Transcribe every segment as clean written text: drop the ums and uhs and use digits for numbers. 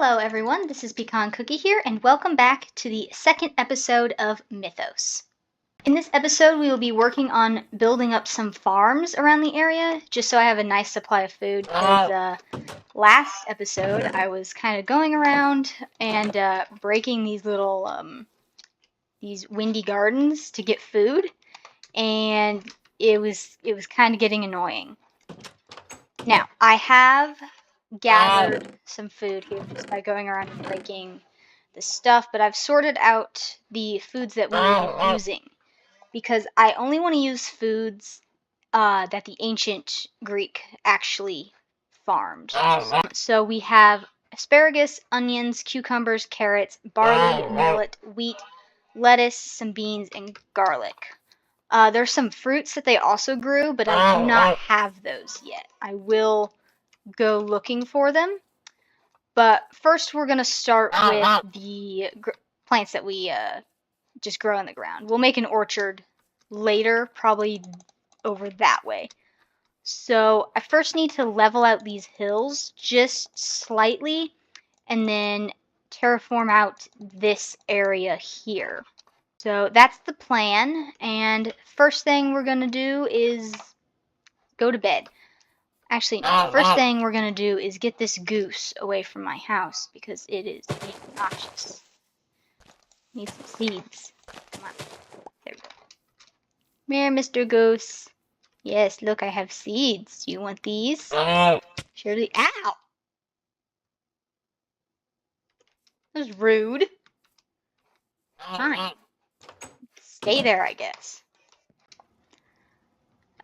Hello everyone, this is Pecan Cookie here, and welcome back to the second episode of Mythos. In this episode, we will be working on building up some farms around the area, just so I have a nice supply of food, because last episode I was kind of going around and breaking these little, these windy gardens to get food, and it was kind of getting annoying. Now, I have gathered some food here just by going around and breaking the stuff, but I've sorted out the foods that we will be using because I only want to use foods that the ancient Greek actually farmed. So we have asparagus, onions, cucumbers, carrots, barley, millet, wheat, lettuce, some beans, and garlic. There's some fruits that they also grew, but I do not have those yet. I will go looking for them. But first we're going to start with the plants that we just grow in the ground. We'll make an orchard later, probably over that way. So I first need to level out these hills just slightly and then terraform out this area here. So that's the plan, and first thing we're going to do is go to bed. Actually, no, the first thing we're going to do is get this goose away from my house because it is obnoxious. Need some seeds. Come on. There we go. Come here, Mr. Goose. Yes, look, I have seeds. Do you want these? Surely. Ow! That was rude. Fine. Stay there, I guess.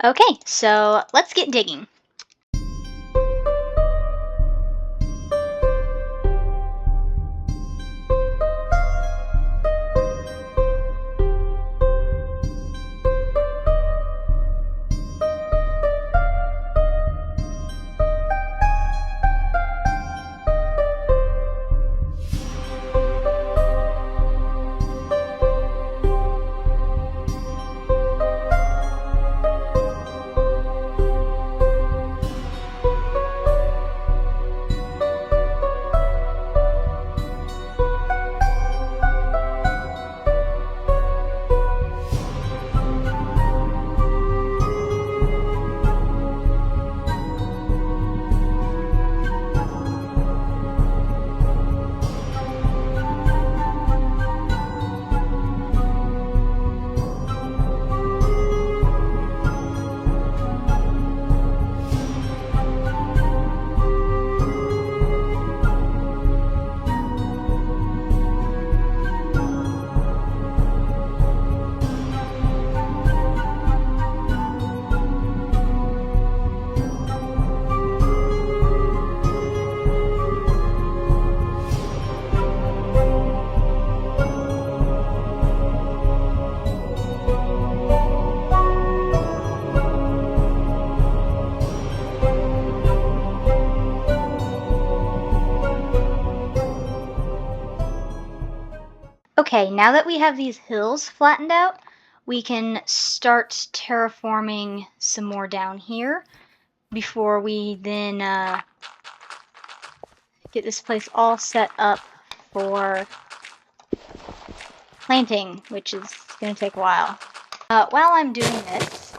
Okay, so let's get digging. Okay, now that we have these hills flattened out, we can start terraforming some more down here before we then get this place all set up for planting, which is going to take a while. While I'm doing this,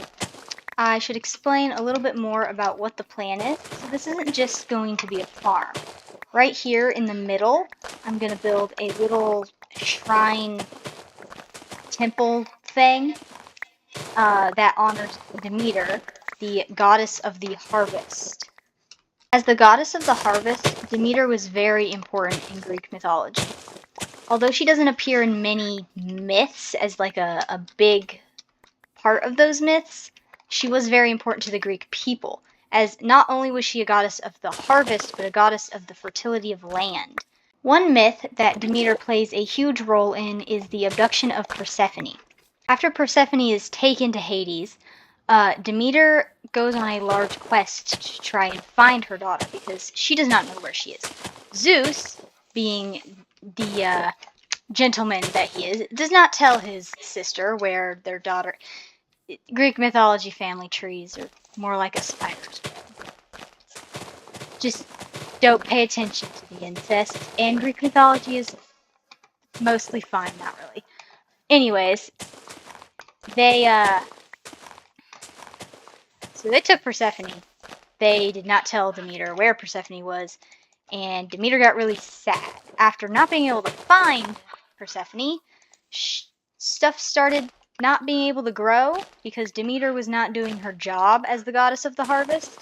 I should explain a little bit more about what the plan is. So this isn't just going to be a farm. Right here in the middle, I'm going to build a little shrine temple thing that honors Demeter, the goddess of the harvest. As the goddess of the harvest, Demeter was very important in Greek mythology. Although she doesn't appear in many myths as like a big part of those myths, she was very important to the Greek people, as not only was she a goddess of the harvest, but a goddess of the fertility of land. One myth that Demeter plays a huge role in is the abduction of Persephone. After Persephone is taken to Hades, Demeter goes on a large quest to try and find her daughter because she does not know where she is. Zeus, being the gentleman that he is, does not tell his sister where their daughter... Greek mythology family trees are more like a spider's web. Just don't pay attention to the incest. And Greek mythology is mostly fine, not really. Anyways, so they took Persephone. They did not tell Demeter where Persephone was, and Demeter got really sad. After not being able to find Persephone, stuff started not being able to grow because Demeter was not doing her job as the goddess of the harvest,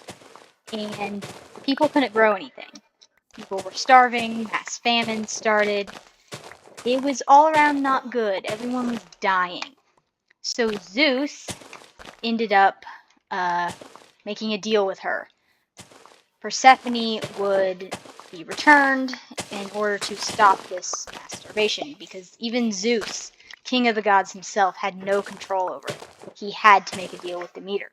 and people couldn't grow anything. People were starving, mass famine started. It was all around not good. Everyone was dying. So Zeus ended up making a deal with her. Persephone would be returned in order to stop this mass starvation, because even Zeus, king of the gods himself, had no control over it. He had to make a deal with Demeter.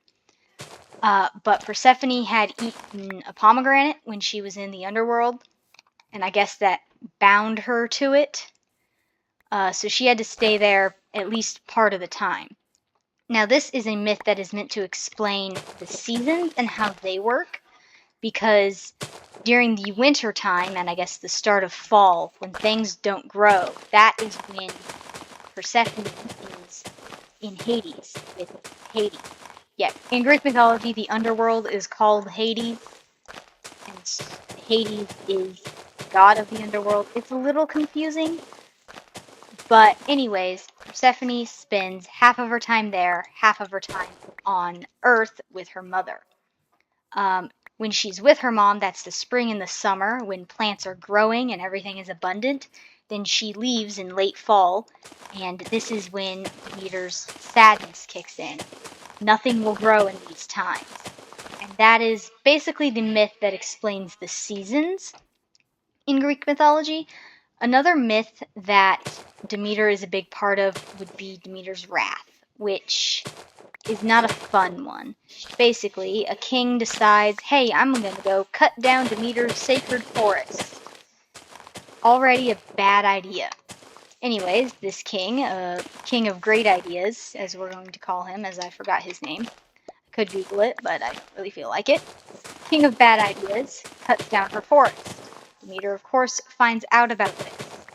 But Persephone had eaten a pomegranate when she was in the underworld, and I guess that bound her to it. So she had to stay there at least part of the time. Now, this is a myth that is meant to explain the seasons and how they work, because during the winter time, and I guess the start of fall, when things don't grow, that is when Persephone is in Hades, with Hades. Yeah, in Greek mythology, the underworld is called Hades, and Hades is the god of the underworld. It's a little confusing, but anyways, Persephone spends half of her time there, half of her time on Earth with her mother. When she's with her mom, that's the spring and the summer, when plants are growing and everything is abundant. Then she leaves in late fall, and this is when Demeter's sadness kicks in. Nothing will grow in these times. And that is basically the myth that explains the seasons in Greek mythology. Another myth that Demeter is a big part of would be Demeter's wrath, which is not a fun one. Basically, a king decides, hey, I'm going to go cut down Demeter's sacred forest. Already a bad idea. Anyways, this king, king of great ideas, as we're going to call him, as I forgot his name. I could Google it, but I don't really feel like it. King of bad ideas cuts down her forest. Demeter, of course, finds out about this,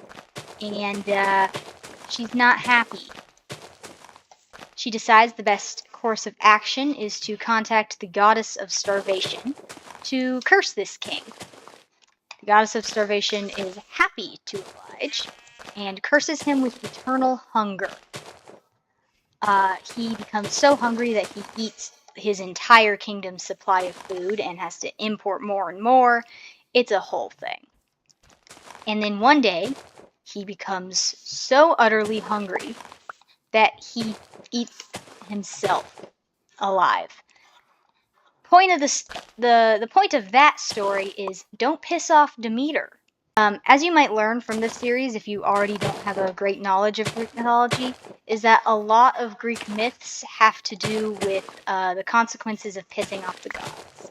and she's not happy. She decides the best course of action is to contact the goddess of starvation to curse this king. The goddess of starvation is happy to oblige and curses him with eternal hunger. He becomes so hungry that he eats his entire kingdom's supply of food and has to import more and more. It's a whole thing. And then one day, he becomes so utterly hungry that he eats himself alive. The point of that story is don't piss off Demeter. As you might learn from this series, if you already don't have a great knowledge of Greek mythology, is that a lot of Greek myths have to do with the consequences of pissing off the gods.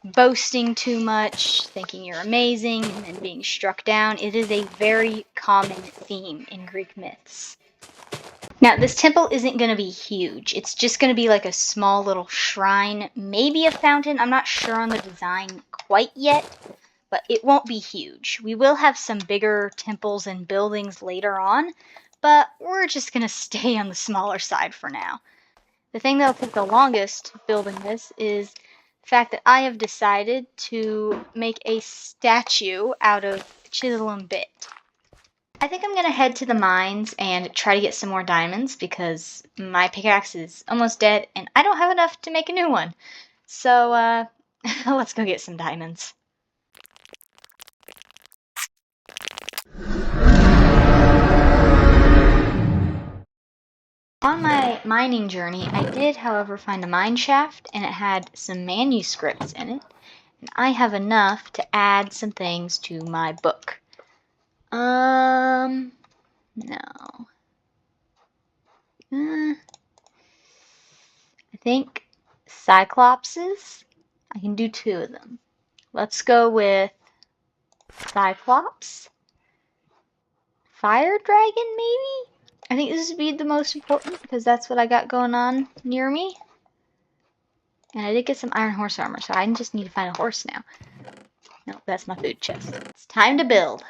Boasting too much, thinking you're amazing, and then being struck down. It is a very common theme in Greek myths. Now, this temple isn't going to be huge. It's just going to be like a small little shrine, maybe a fountain. I'm not sure on the design quite yet, but it won't be huge. We will have some bigger temples and buildings later on, but we're just going to stay on the smaller side for now. The thing that'll take the longest building this is the fact that I have decided to make a statue out of chisel and bit. I think I'm going to head to the mines and try to get some more diamonds because my pickaxe is almost dead and I don't have enough to make a new one. So, let's go get some diamonds. On my mining journey, I did, however, find a mine shaft, and it had some manuscripts in it, and I have enough to add some things to my book. No. I think Cyclopses. I can do 2 of them. Let's go with Cyclops. Fire Dragon, maybe? I think this would be the most important because that's what I got going on near me. And I did get some Iron Horse armor, so I just need to find a horse now. No, that's my food chest. It's time to build.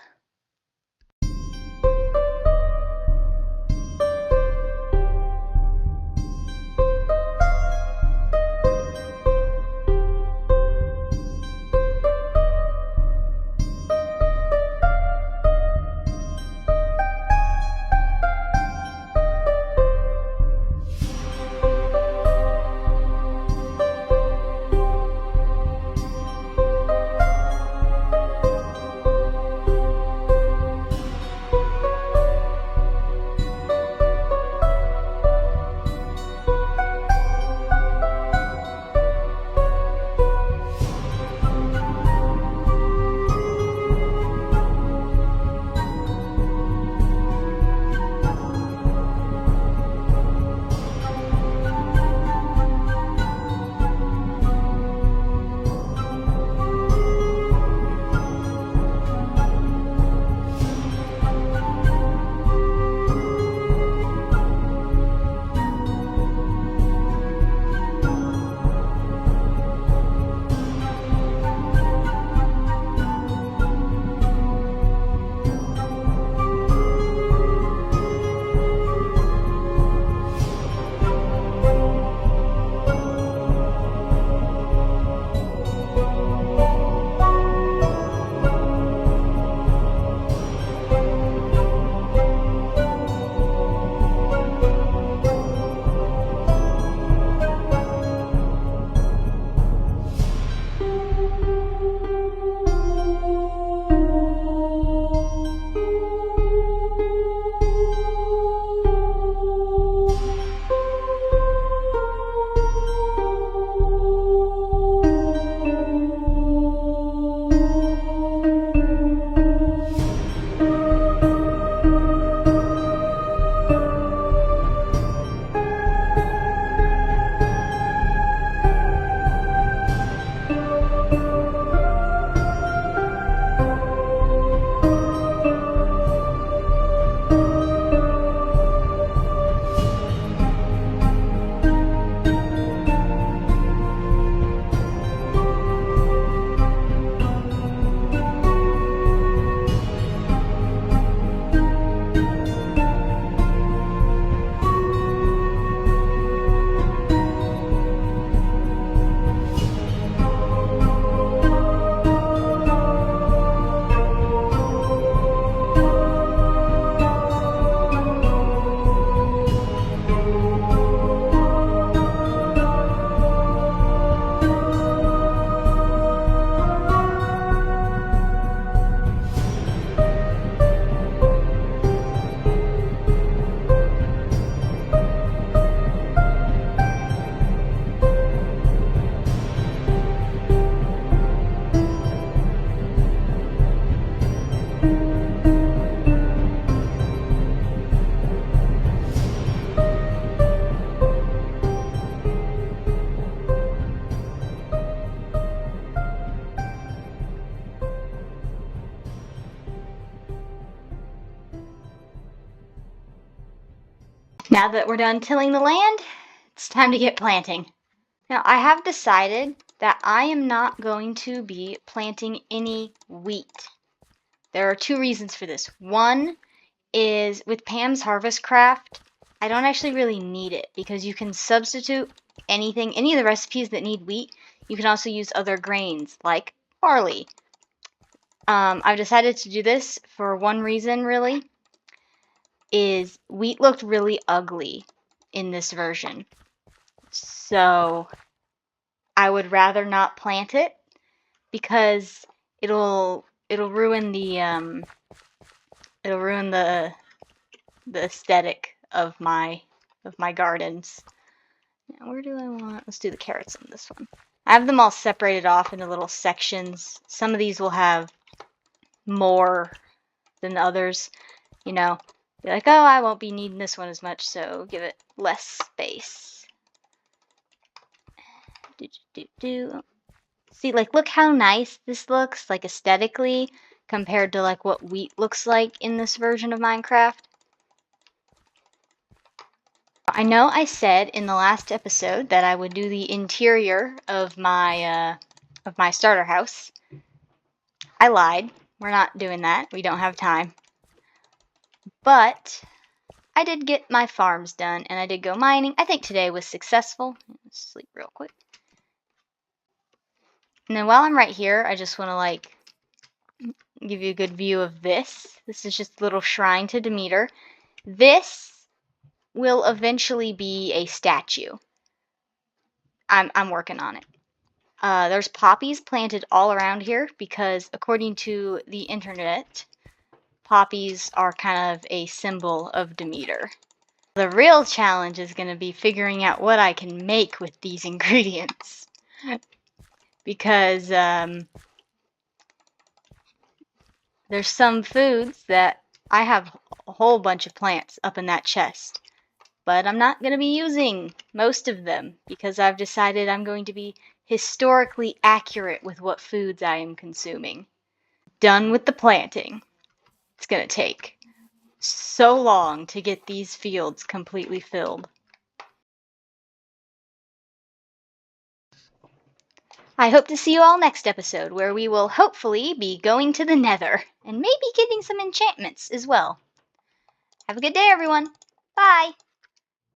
Now that we're done tilling the land, it's time to get planting. Now, I have decided that I am not going to be planting any wheat. There are two reasons for this. One is with Pam's Harvest Craft, I don't actually really need it because you can substitute anything, any of the recipes that need wheat. You can also use other grains like barley. I've decided to do this for one reason, really, is wheat looked really ugly in this version. So I would rather not plant it because it'll ruin the aesthetic of my gardens. Now, where do I want? Let's do the carrots on this one. I have them all separated off into little sections. Some of these will have more than the others. You know, be like, oh, I won't be needing this one as much, so give it less space. See, like, look how nice this looks, like, aesthetically, compared to, like, what wheat looks like in this version of Minecraft. I know I said in the last episode that I would do the interior of my starter house. I lied. We're not doing that. We don't have time. But I did get my farms done, and I did go mining. I think today was successful. Let's sleep real quick. And then while I'm right here, I just want to like give you a good view of this. This is just a little shrine to Demeter. This will eventually be a statue. I'm working on it. There's poppies planted all around here because according to the internet, poppies are kind of a symbol of Demeter. The real challenge is going to be figuring out what I can make with these ingredients. Because there's some foods that I have a whole bunch of plants up in that chest. But I'm not going to be using most of them because I've decided I'm going to be historically accurate with what foods I am consuming. Done with the planting. It's going to take so long to get these fields completely filled. I hope to see you all next episode, where we will hopefully be going to the Nether, and maybe getting some enchantments as well. Have a good day, everyone. Bye!